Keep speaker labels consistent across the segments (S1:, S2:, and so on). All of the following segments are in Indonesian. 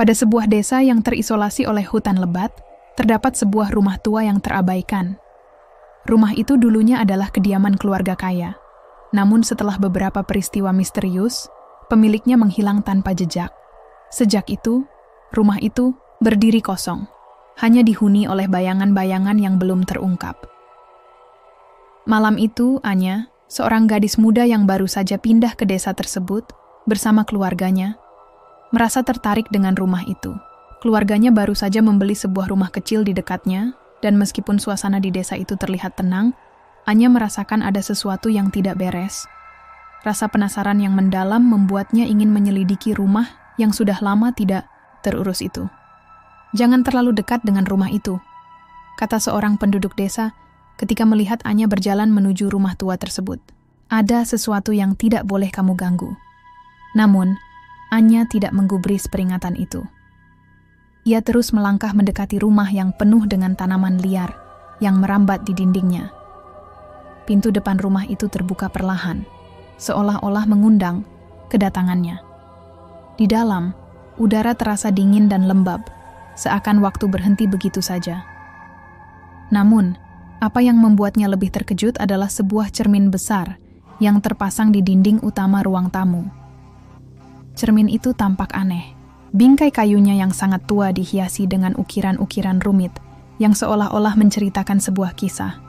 S1: Pada sebuah desa yang terisolasi oleh hutan lebat, terdapat sebuah rumah tua yang terabaikan. Rumah itu dulunya adalah kediaman keluarga kaya. Namun setelah beberapa peristiwa misterius, pemiliknya menghilang tanpa jejak. Sejak itu, rumah itu berdiri kosong, hanya dihuni oleh bayangan-bayangan yang belum terungkap. Malam itu, Anya, seorang gadis muda yang baru saja pindah ke desa tersebut, bersama keluarganya, merasa tertarik dengan rumah itu. Keluarganya baru saja membeli sebuah rumah kecil di dekatnya, dan meskipun suasana di desa itu terlihat tenang, Anya merasakan ada sesuatu yang tidak beres. Rasa penasaran yang mendalam membuatnya ingin menyelidiki rumah yang sudah lama tidak terurus itu. "Jangan terlalu dekat dengan rumah itu," kata seorang penduduk desa ketika melihat Anya berjalan menuju rumah tua tersebut. "Ada sesuatu yang tidak boleh kamu ganggu." Namun, Anya tidak menggubris peringatan itu. Ia terus melangkah mendekati rumah yang penuh dengan tanaman liar yang merambat di dindingnya. Pintu depan rumah itu terbuka perlahan, seolah-olah mengundang kedatangannya. Di dalam, udara terasa dingin dan lembab, seakan waktu berhenti begitu saja. Namun, apa yang membuatnya lebih terkejut adalah sebuah cermin besar yang terpasang di dinding utama ruang tamu. Cermin itu tampak aneh. Bingkai kayunya yang sangat tua dihiasi dengan ukiran-ukiran rumit yang seolah-olah menceritakan sebuah kisah.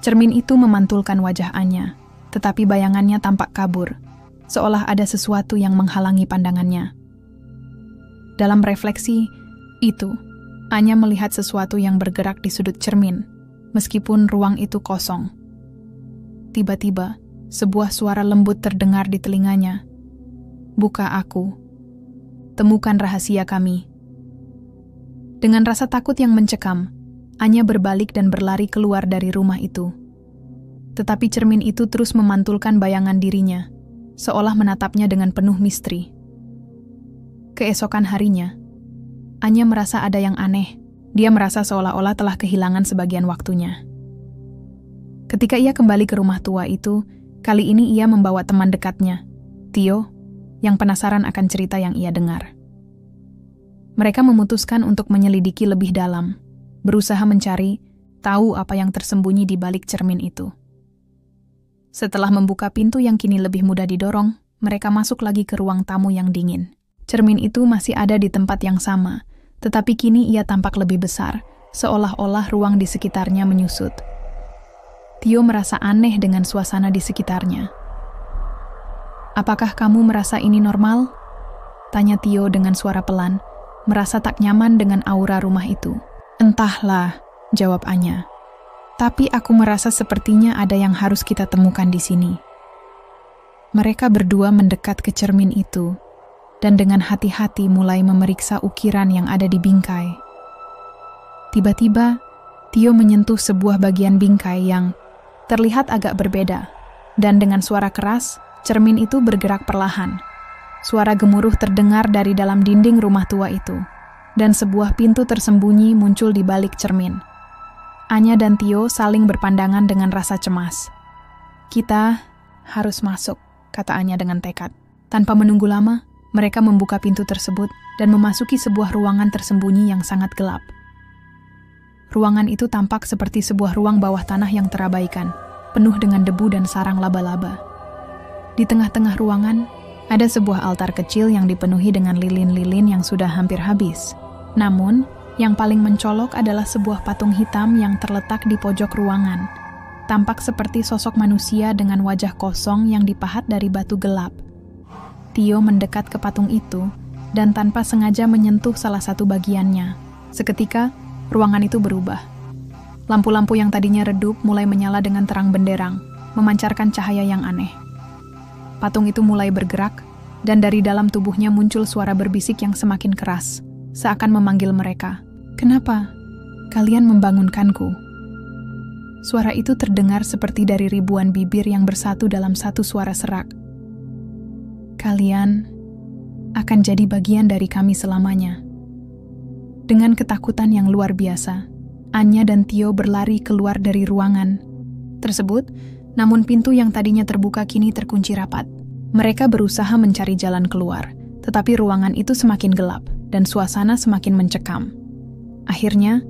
S1: Cermin itu memantulkan wajah Anya, tetapi bayangannya tampak kabur, seolah ada sesuatu yang menghalangi pandangannya. Dalam refleksi itu, Anya melihat sesuatu yang bergerak di sudut cermin, meskipun ruang itu kosong. Tiba-tiba, sebuah suara lembut terdengar di telinganya. "Buka aku. Temukan rahasia kami." Dengan rasa takut yang mencekam, Anya berbalik dan berlari keluar dari rumah itu. Tetapi cermin itu terus memantulkan bayangan dirinya, seolah menatapnya dengan penuh misteri. Keesokan harinya, Anya merasa ada yang aneh. Dia merasa seolah-olah telah kehilangan sebagian waktunya. Ketika ia kembali ke rumah tua itu, kali ini ia membawa teman dekatnya, Tio, yang penasaran akan cerita yang ia dengar. Mereka memutuskan untuk menyelidiki lebih dalam, berusaha mencari tahu apa yang tersembunyi di balik cermin itu. Setelah membuka pintu yang kini lebih mudah didorong, mereka masuk lagi ke ruang tamu yang dingin. Cermin itu masih ada di tempat yang sama, tetapi kini ia tampak lebih besar, seolah-olah ruang di sekitarnya menyusut. Tio merasa aneh dengan suasana di sekitarnya. "Apakah kamu merasa ini normal?" tanya Tio dengan suara pelan, merasa tak nyaman dengan aura rumah itu. "Entahlah," jawab Anya. "Tapi aku merasa sepertinya ada yang harus kita temukan di sini." Mereka berdua mendekat ke cermin itu, dan dengan hati-hati mulai memeriksa ukiran yang ada di bingkai. Tiba-tiba, Tio menyentuh sebuah bagian bingkai yang terlihat agak berbeda, dan dengan suara keras, cermin itu bergerak perlahan. Suara gemuruh terdengar dari dalam dinding rumah tua itu, dan sebuah pintu tersembunyi muncul di balik cermin. Anya dan Tio saling berpandangan dengan rasa cemas. "Kita harus masuk," kata Anya dengan tekad. Tanpa menunggu lama, mereka membuka pintu tersebut dan memasuki sebuah ruangan tersembunyi yang sangat gelap. Ruangan itu tampak seperti sebuah ruang bawah tanah yang terabaikan, penuh dengan debu dan sarang laba-laba. Di tengah-tengah ruangan, ada sebuah altar kecil yang dipenuhi dengan lilin-lilin yang sudah hampir habis. Namun, yang paling mencolok adalah sebuah patung hitam yang terletak di pojok ruangan. Tampak seperti sosok manusia dengan wajah kosong yang dipahat dari batu gelap. Tio mendekat ke patung itu dan tanpa sengaja menyentuh salah satu bagiannya. Seketika, ruangan itu berubah. Lampu-lampu yang tadinya redup mulai menyala dengan terang benderang, memancarkan cahaya yang aneh. Patung itu mulai bergerak, dan dari dalam tubuhnya muncul suara berbisik yang semakin keras, seakan memanggil mereka. "Kenapa? Kalian membangunkanku?" Suara itu terdengar seperti dari ribuan bibir yang bersatu dalam satu suara serak. "Kalian akan jadi bagian dari kami selamanya." Dengan ketakutan yang luar biasa, Anya dan Tio berlari keluar dari ruangan tersebut, namun pintu yang tadinya terbuka kini terkunci rapat. Mereka berusaha mencari jalan keluar, Tetapi ruangan itu semakin gelap dan suasana semakin mencekam. Akhirnya,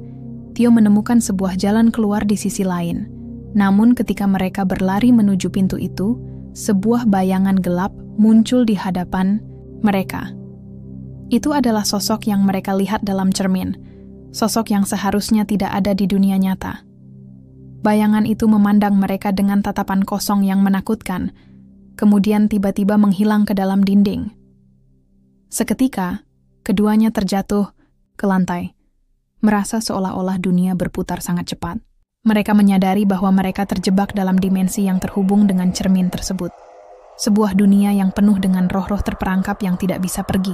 S1: Tio menemukan sebuah jalan keluar di sisi lain. Namun ketika mereka berlari menuju pintu itu, sebuah bayangan gelap muncul di hadapan mereka. Itu adalah sosok yang mereka lihat dalam cermin, sosok yang seharusnya tidak ada di dunia nyata. Bayangan itu memandang mereka dengan tatapan kosong yang menakutkan, kemudian tiba-tiba menghilang ke dalam dinding. Seketika, keduanya terjatuh ke lantai, merasa seolah-olah dunia berputar sangat cepat. Mereka menyadari bahwa mereka terjebak dalam dimensi yang terhubung dengan cermin tersebut. Sebuah dunia yang penuh dengan roh-roh terperangkap yang tidak bisa pergi.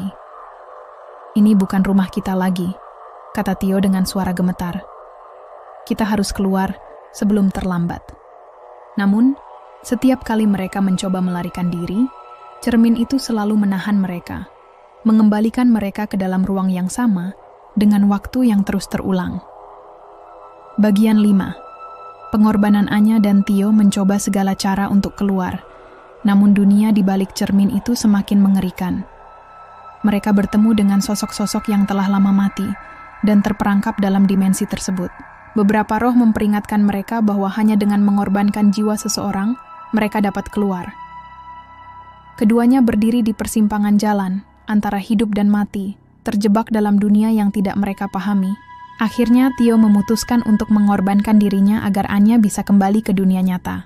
S1: "Ini bukan rumah kita lagi," kata Tio dengan suara gemetar. "Kita harus keluar sebelum terlambat." Namun, setiap kali mereka mencoba melarikan diri, cermin itu selalu menahan mereka, mengembalikan mereka ke dalam ruang yang sama dengan waktu yang terus terulang. Bagian 5. Pengorbanan Anya dan Tio mencoba segala cara untuk keluar, namun dunia di balik cermin itu semakin mengerikan. Mereka bertemu dengan sosok-sosok yang telah lama mati dan terperangkap dalam dimensi tersebut. Beberapa roh memperingatkan mereka bahwa hanya dengan mengorbankan jiwa seseorang, mereka dapat keluar. Keduanya berdiri di persimpangan jalan antara hidup dan mati, terjebak dalam dunia yang tidak mereka pahami. Akhirnya Tio memutuskan untuk mengorbankan dirinya agar Anya bisa kembali ke dunia nyata.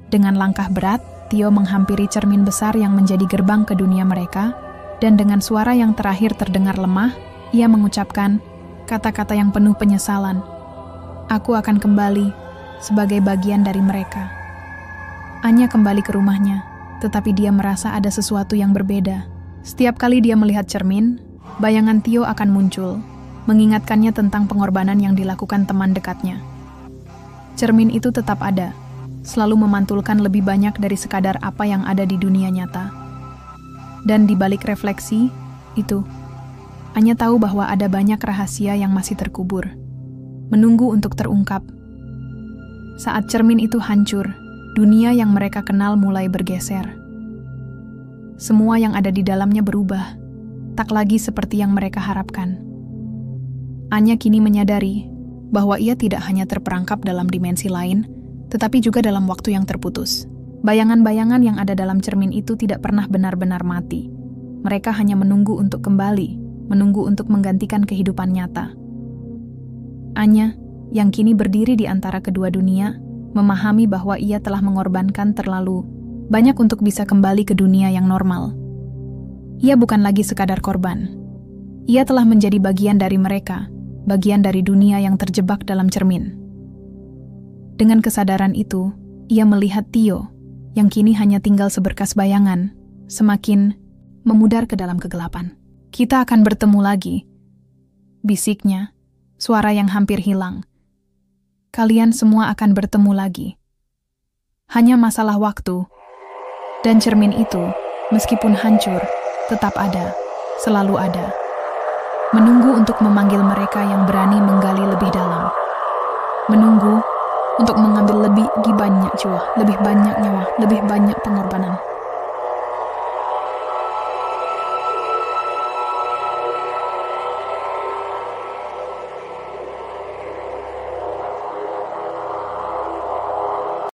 S1: Dengan langkah berat, Tio menghampiri cermin besar yang menjadi gerbang ke dunia mereka, dan dengan suara yang terakhir terdengar lemah, ia mengucapkan kata-kata yang penuh penyesalan. "Aku akan kembali sebagai bagian dari mereka." Anya kembali ke rumahnya, tetapi dia merasa ada sesuatu yang berbeda. Setiap kali dia melihat cermin, bayangan Tio akan muncul, mengingatkannya tentang pengorbanan yang dilakukan teman dekatnya. Cermin itu tetap ada, selalu memantulkan lebih banyak dari sekadar apa yang ada di dunia nyata. Dan di balik refleksi itu, Anya tahu bahwa ada banyak rahasia yang masih terkubur, menunggu untuk terungkap. Saat cermin itu hancur, dunia yang mereka kenal mulai bergeser. Semua yang ada di dalamnya berubah, tak lagi seperti yang mereka harapkan. Anya kini menyadari bahwa ia tidak hanya terperangkap dalam dimensi lain, tetapi juga dalam waktu yang terputus. Bayangan-bayangan yang ada dalam cermin itu tidak pernah benar-benar mati. Mereka hanya menunggu untuk kembali, menunggu untuk menggantikan kehidupan nyata. Anya, yang kini berdiri di antara kedua dunia, memahami bahwa ia telah mengorbankan terlalu banyak untuk bisa kembali ke dunia yang normal. Ia bukan lagi sekadar korban. Ia telah menjadi bagian dari mereka, bagian dari dunia yang terjebak dalam cermin. Dengan kesadaran itu, ia melihat Tio, yang kini hanya tinggal seberkas bayangan, semakin memudar ke dalam kegelapan. "Kita akan bertemu lagi," bisiknya, suara yang hampir hilang. "Kalian semua akan bertemu lagi. Hanya masalah waktu." Dan cermin itu, meskipun hancur, tetap ada, selalu ada. Menunggu untuk memanggil mereka yang berani menggali lebih dalam. Menunggu untuk mengambil lebih banyak jiwa, lebih banyak nyawa, lebih banyak pengorbanan.